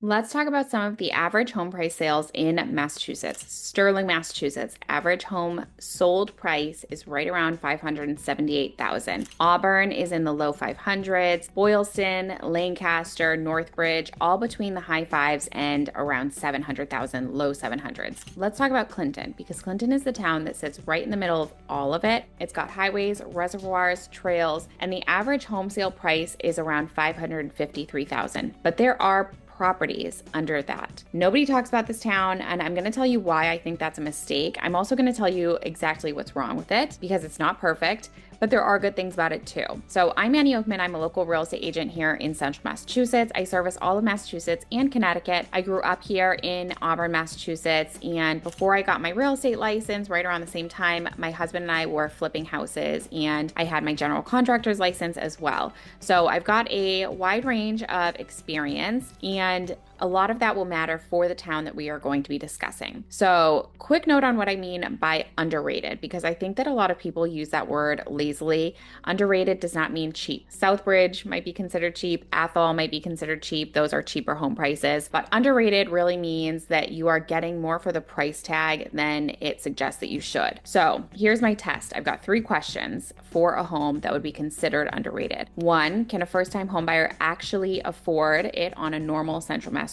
Let's talk about some of the average home price sales in Massachusetts. Sterling, Massachusetts, average home sold price is right around 578,000. Auburn is in the low 500s. Boylston, Lancaster, Northbridge, all between the high fives and around 700,000, low 700s. Let's talk about Clinton because Clinton is the town that sits right in the middle of all of it. It's got highways, reservoirs, trails, and the average home sale price is around 553,000. But there are properties under that. Nobody talks about this town, and I'm going to tell you why I think that's a mistake. I'm also going to tell you exactly what's wrong with it because it's not perfect, but there are good things about it too. So I'm Annie Oakman. I'm a local real estate agent here in Central Massachusetts. I service all of Massachusetts and Connecticut. I grew up here in Auburn, Massachusetts, and before I got my real estate license, right around the same time, my husband and I were flipping houses, and I had my general contractor's license as well. So I've got a wide range of experience, and a lot of that will matter for the town that we are going to be discussing. So, quick note on what I mean by underrated, because I think that a lot of people use that word lazily. Underrated does not mean cheap. Southbridge might be considered cheap. Athol might be considered cheap. Those are cheaper home prices. But underrated really means that you are getting more for the price tag than it suggests that you should. So, here's my test. I've got 3 questions for a home that would be considered underrated. 1, can a first-time homebuyer actually afford it on a normal Central Massachusetts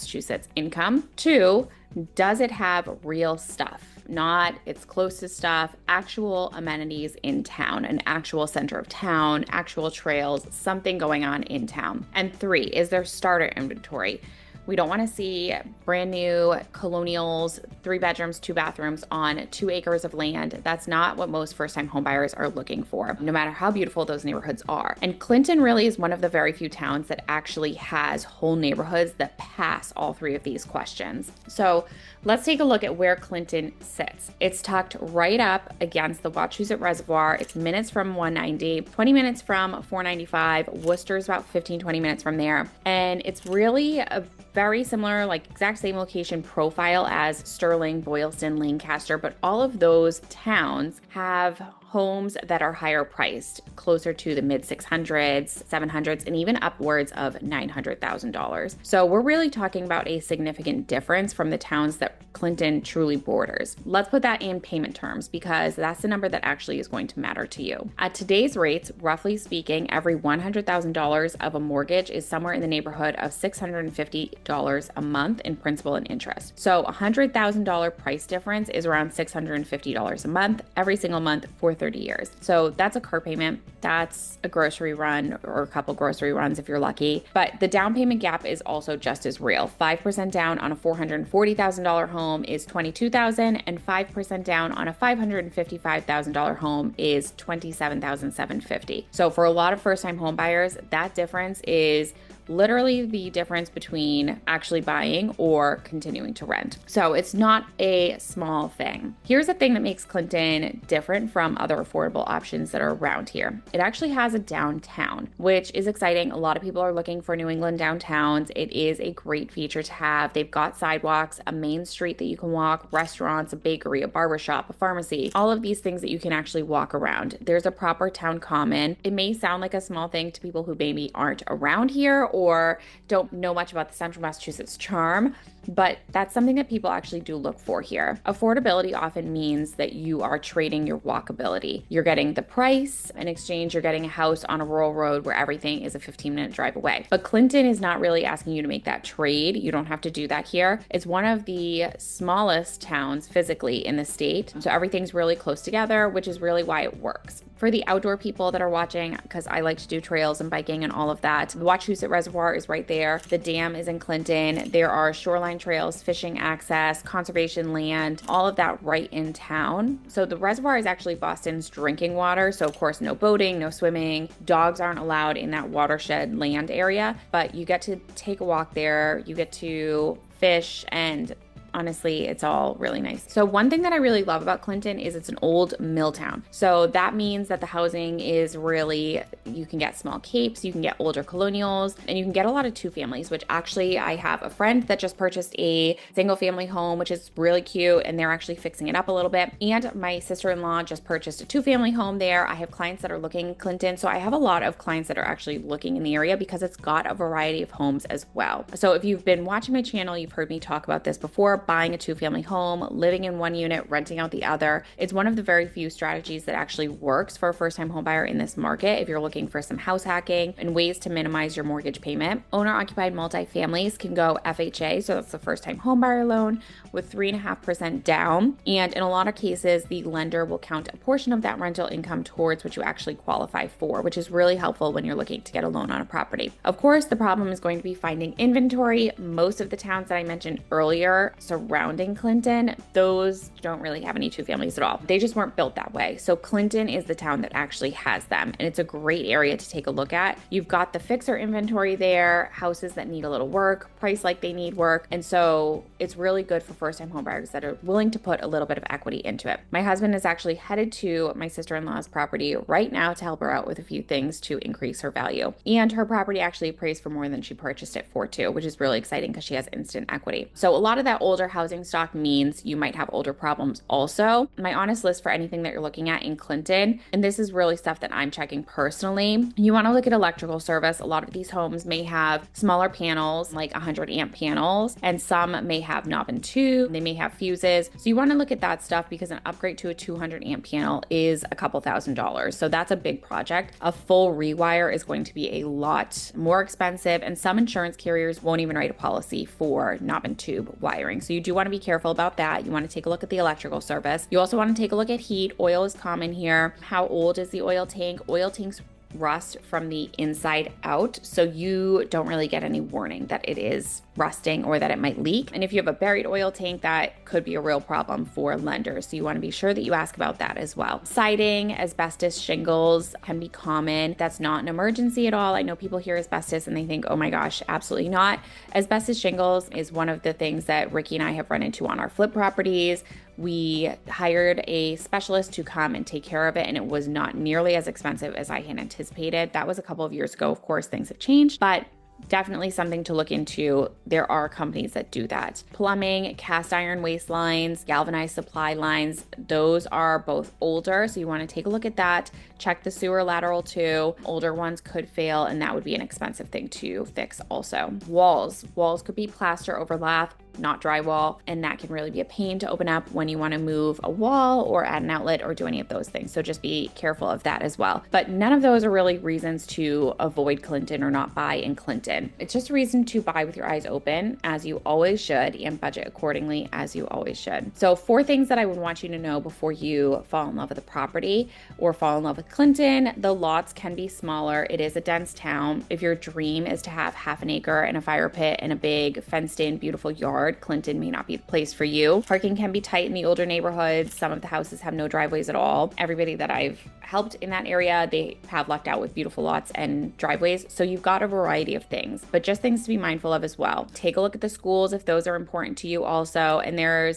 income? 2, does it have real stuff? Not its closest stuff, actual amenities in town, an actual center of town, actual trails, something going on in town. And 3, is there starter inventory? We don't want to see brand new colonials, 3 bedrooms, 2 bathrooms on 2 acres of land. That's not what most first-time homebuyers are looking for, no matter how beautiful those neighborhoods are. And Clinton really is one of the very few towns that actually has whole neighborhoods that pass all 3 of these questions. So let's take a look at where Clinton sits. It's tucked right up against the Wachusett Reservoir. It's minutes from 190, 20 minutes from 495. Worcester's about 15, 20 minutes from there. And it's really a very similar, like exact same location profile as Sterling, Boylston, Lancaster, but all of those towns have homes that are higher priced, closer to the mid 600s, 700s, and even upwards of $900,000. So we're really talking about a significant difference from the towns that Clinton truly borders. Let's put that in payment terms because that's the number that actually is going to matter to you. At today's rates, roughly speaking, every $100,000 of a mortgage is somewhere in the neighborhood of $650 a month in principal and interest. So a $100,000 price difference is around $650 a month every single month for 30 years. So that's a car payment. That's a grocery run or a couple grocery runs if you're lucky. But the down payment gap is also just as real. 5% down on a $440,000 home is $22,000, and 5% down on a $555,000 home is $27,750. So for a lot of first-time home buyers, that difference is literally the difference between actually buying or continuing to rent. So it's not a small thing. Here's the thing that makes Clinton different from other affordable options that are around here. It actually has a downtown, which is exciting. A lot of people are looking for New England downtowns. It is a great feature to have. They've got sidewalks, a main street that you can walk, restaurants, a bakery, a barbershop, a pharmacy, all of these things that you can actually walk around. There's a proper town common. It may sound like a small thing to people who maybe aren't around here or don't know much about the Central Massachusetts charm, but that's something that people actually do look for here. Affordability often means that you are trading your walkability. You're getting the price. In exchange, you're getting a house on a rural road where everything is a 15-minute drive away. But Clinton is not really asking you to make that trade. You don't have to do that here. It's one of the smallest towns physically in the state, so everything's really close together, which is really why it works. For the outdoor people that are watching, because I like to do trails and biking and all of that, the Wachusett Reservoir is right there. The dam is in Clinton. There are shoreline trails, fishing access, conservation land, all of that right in town. So the reservoir is actually Boston's drinking water. So of course, no boating, no swimming. Dogs aren't allowed in that watershed land area, but you get to take a walk there. You get to fish and Honestly, it's all really nice. So one thing that I really love about Clinton is it's an old mill town. So that means that the housing is really, you can get small capes, you can get older colonials, and you can get a lot of two families, which actually I have a friend that just purchased a single family home, which is really cute, and they're actually fixing it up a little bit. And my sister-in-law just purchased a two family home there. I have clients that are looking in Clinton. So I have a lot of clients that are actually looking in the area because it's got a variety of homes as well. So if you've been watching my channel, you've heard me talk about this before, buying a two family home, living in one unit, renting out the other. It's one of the very few strategies that actually works for a first time home buyer in this market. If you're looking for some house hacking and ways to minimize your mortgage payment, owner occupied multifamilies can go FHA. So that's the first time home buyer loan with 3.5% down. And in a lot of cases, the lender will count a portion of that rental income towards what you actually qualify for, which is really helpful when you're looking to get a loan on a property. Of course, the problem is going to be finding inventory. Most of the towns that I mentioned earlier surrounding Clinton, those don't really have any two families at all. They just weren't built that way. So Clinton is the town that actually has them. And it's a great area to take a look at. You've got the fixer inventory there, houses that need a little work, priced like they need work. And so it's really good for first-time homebuyers that are willing to put a little bit of equity into it. My husband is actually headed to my sister-in-law's property right now to help her out with a few things to increase her value. And her property actually appraised for more than she purchased it for too, which is really exciting because she has instant equity. So a lot of that older housing stock means you might have older problems also. My honest list for anything that you're looking at in Clinton, and this is really stuff that I'm checking personally, you want to look at electrical service. A lot of these homes may have smaller panels, like 100 amp panels, and some may have knob and tube. They may have fuses. So you want to look at that stuff because an upgrade to a 200 amp panel is a couple $1,000s. So that's a big project. A full rewire is going to be a lot more expensive, and some insurance carriers won't even write a policy for knob and tube wiring. So you do want to be careful about that. You want to take a look at the electrical service. You also want to take a look at heat. Oil is common here. How old is the oil tank? Oil tanks rust from the inside out, so you don't really get any warning that it is rusting or that it might leak. And if you have a buried oil tank, that could be a real problem for lenders. So you want to be sure that you ask about that as well. Siding, asbestos shingles can be common. That's not an emergency at all. I know people hear asbestos and they think, oh my gosh, absolutely not. Asbestos shingles is one of the things that Ricky and I have run into on our flip properties. We hired a specialist to come and take care of it, and it was not nearly as expensive as I had anticipated. That was a couple of years ago. Of course, things have changed, but definitely something to look into. There are companies that do that. Plumbing, cast iron waste lines, galvanized supply lines, those are both older. So you want to take a look at that. Check the sewer lateral too. Older ones could fail, and that would be an expensive thing to fix also. Walls could be plaster overlap, not drywall, and that can really be a pain to open up when you want to move a wall or add an outlet or do any of those things. So just be careful of that as well. But none of those are really reasons to avoid Clinton or not buy in Clinton. It's just a reason to buy with your eyes open, as you always should, and budget accordingly, as you always should. So 4 things that I would want you to know before you fall in love with a property or fall in love with Clinton. The lots can be smaller. It is a dense town. If your dream is to have half an acre and a fire pit and a big fenced in beautiful yard, Clinton may not be the place for you. Parking can be tight in the older neighborhoods. Some of the houses have no driveways at all. Everybody that I've helped in that area, they have lucked out with beautiful lots and driveways. So you've got a variety of things, but just things to be mindful of as well. Take a look at the schools if those are important to you also. And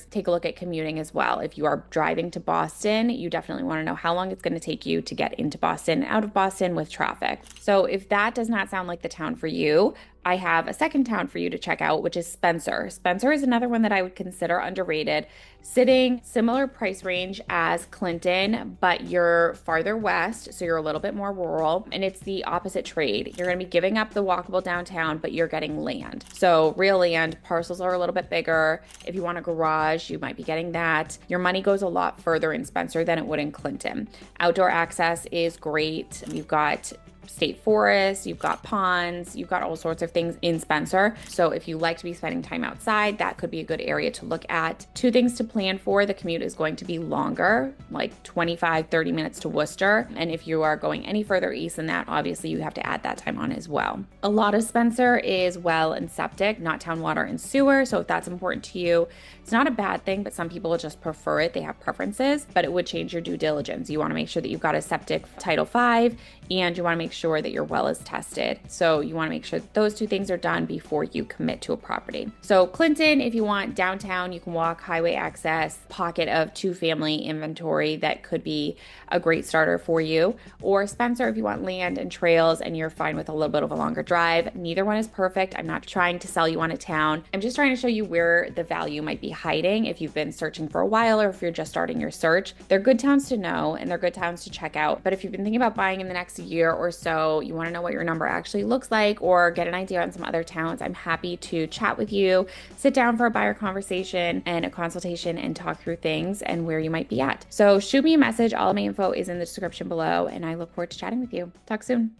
take a look at commuting as well. If you are driving to Boston, you definitely want to know how long it's going to take you to get into Boston, out of Boston with traffic. So if that does not sound like the town for you, I have a second town for you to check out, which is Spencer. Spencer is another one that I would consider underrated, sitting similar price range as Clinton, but you're farther west, so you're a little bit more rural, and it's the opposite trade. You're going to be giving up the walkable downtown, but you're getting land. So real land, parcels are a little bit bigger. If you want a garage, you might be getting that. Your money goes a lot further in Spencer than it would in Clinton. Outdoor access is great. You've got state forests, you've got ponds, you've got all sorts of things in Spencer. So if you like to be spending time outside, that could be a good area to look at. 2 things to plan for: the commute is going to be longer, like 25-30 minutes to Worcester. And if you are going any further east than that, obviously you have to add that time on as well. A lot of Spencer is well and septic, not town water and sewer. So if that's important to you, it's not a bad thing, but some people just prefer it. They have preferences, but it would change your due diligence. You want to make sure that you've got a septic Title V, and you want to make sure that your well is tested. So you want to make sure that those two things are done before you commit to a property. So Clinton, if you want downtown, you can walk, highway access, pocket of two-family inventory that could be a great starter for you. Or Spencer, if you want land and trails and you're fine with a little bit of a longer drive. Neither one is perfect. I'm not trying to sell you on a town. I'm just trying to show you where the value might be hiding if you've been searching for a while or if you're just starting your search. They're good towns to know and they're good towns to check out. But if you've been thinking about buying in the next year or so, you want to know what your number actually looks like or get an idea on some other towns, I'm happy to chat with you, sit down for a buyer conversation and a consultation and talk through things and where you might be at. So shoot me a message. All of my info is in the description below and I look forward to chatting with you. Talk soon.